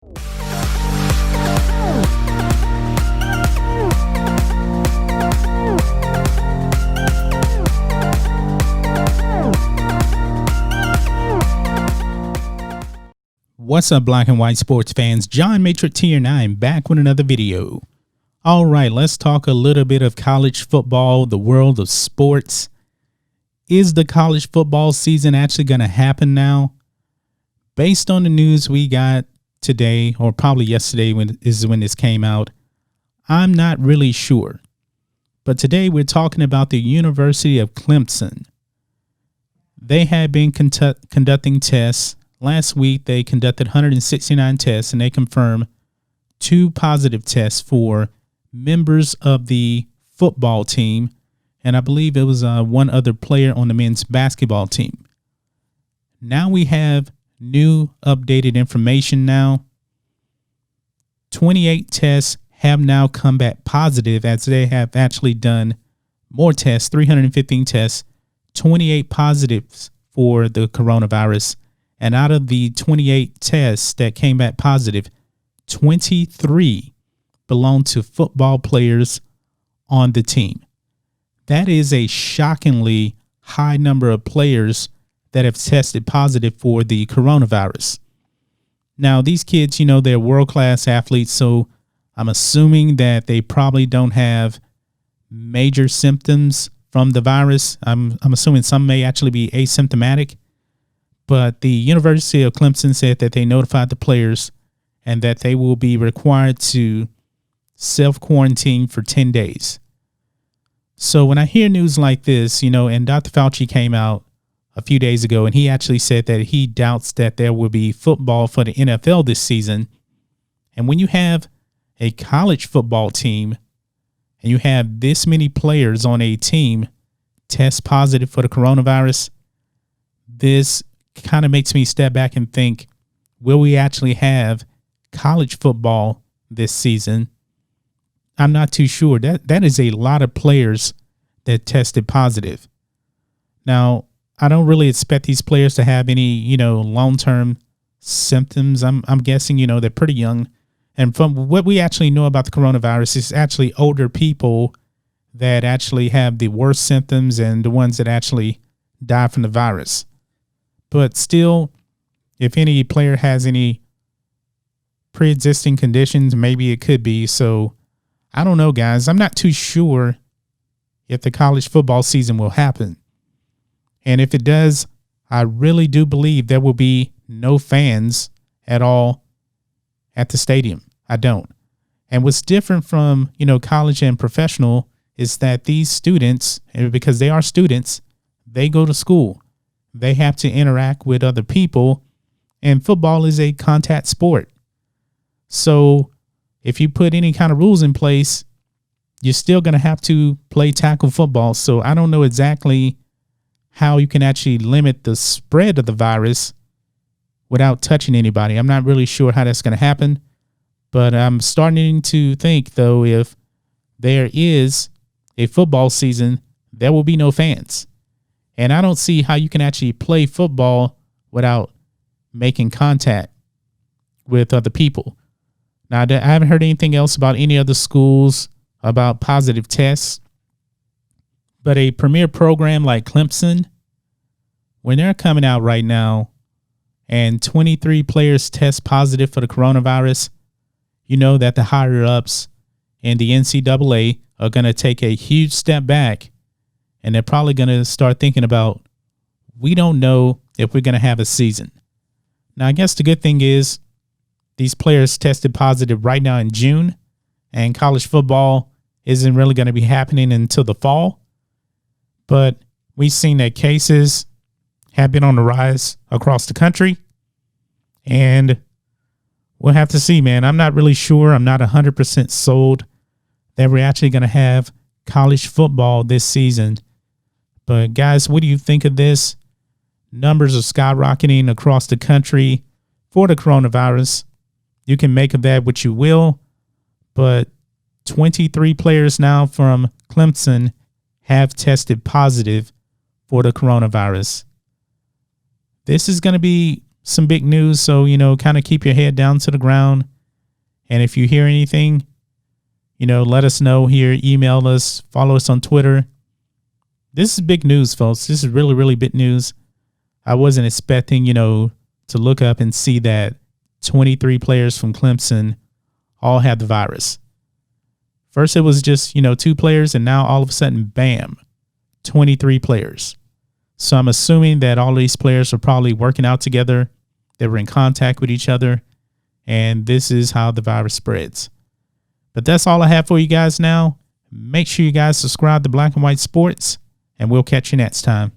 What's up, black and white sports fans? John Matrix here, and I am back with another video. All right, let's talk a little bit of college football, the world of sports. Is the college football season actually going to happen now? Based on the news we got today, or probably yesterday when this came out, I'm not really sure. But today we're talking about the University of Clemson. They had been conducting tests. Last week, they conducted 169 tests, and they confirmed 2 positive tests for members of the football team, and I believe it was one other player on the men's basketball team. Now we have new updated information now. 28 tests have now come back positive, as they have actually done more tests, 315 tests, 28 positives for the coronavirus. And out of the 28 tests that came back positive, 23 belong to football players on the team. That is a shockingly high number of players that have tested positive for the coronavirus. Now, these kids, they're world-class athletes, so I'm assuming that they probably don't have major symptoms from the virus. I'm assuming some may actually be asymptomatic. But the University of Clemson said that they notified the players and that they will be required to self-quarantine for 10 days. So when I hear news like this, and Dr. Fauci came out a few days ago and he actually said that he doubts that there will be football for the NFL this season. And when you have a college football team and you have this many players on a team test positive for the coronavirus, this kind of makes me step back and think, will we actually have college football this season? I'm not too sure. That is a lot of players that tested positive. Now, I don't really expect these players to have any, long-term symptoms. I'm guessing, they're pretty young. And from what we actually know about the coronavirus, it's actually older people that actually have the worst symptoms and the ones that actually die from the virus. But still, if any player has any pre-existing conditions, maybe it could be. So I don't know, guys. I'm not too sure if the college football season will happen. And if it does, I really do believe there will be no fans at all at the stadium. I don't. And what's different from, college and professional is that these students, because they are students, they go to school. They have to interact with other people, and football is a contact sport. So if you put any kind of rules in place, you're still going to have to play tackle football. So I don't know exactly how you can actually limit the spread of the virus without touching anybody. I'm not really sure how that's going to happen, but I'm starting to think, though, if there is a football season, there will be no fans. And I don't see how you can actually play football without making contact with other people. Now, I haven't heard anything else about any other schools about positive tests. But a premier program like Clemson, when they're coming out right now and 23 players test positive for the coronavirus, you know that the higher-ups in the NCAA are going to take a huge step back. And they're probably going to start thinking about, we don't know if we're going to have a season. Now, I guess the good thing is these players tested positive right now in June, and college football isn't really going to be happening until the fall. But we've seen that cases have been on the rise across the country, and we'll have to see, man. I'm not really sure. I'm not 100% sold that we're actually going to have college football this season. But guys, what do you think of this? Numbers are skyrocketing across the country for the coronavirus. You can make of that what you will, but 23 players now from Clemson have tested positive for the coronavirus. This is going to be some big news. So, kind of keep your head down to the ground. And if you hear anything, let us know here, email us, follow us on Twitter. This is big news, folks. This is really, really big news. I wasn't expecting, to look up and see that 23 players from Clemson all had the virus. First, it was just, 2 players, and now all of a sudden, bam, 23 players. So I'm assuming that all these players are probably working out together. They were in contact with each other, and this is how the virus spreads. But that's all I have for you guys now. Make sure you guys subscribe to Black and White Sports, and we'll catch you next time.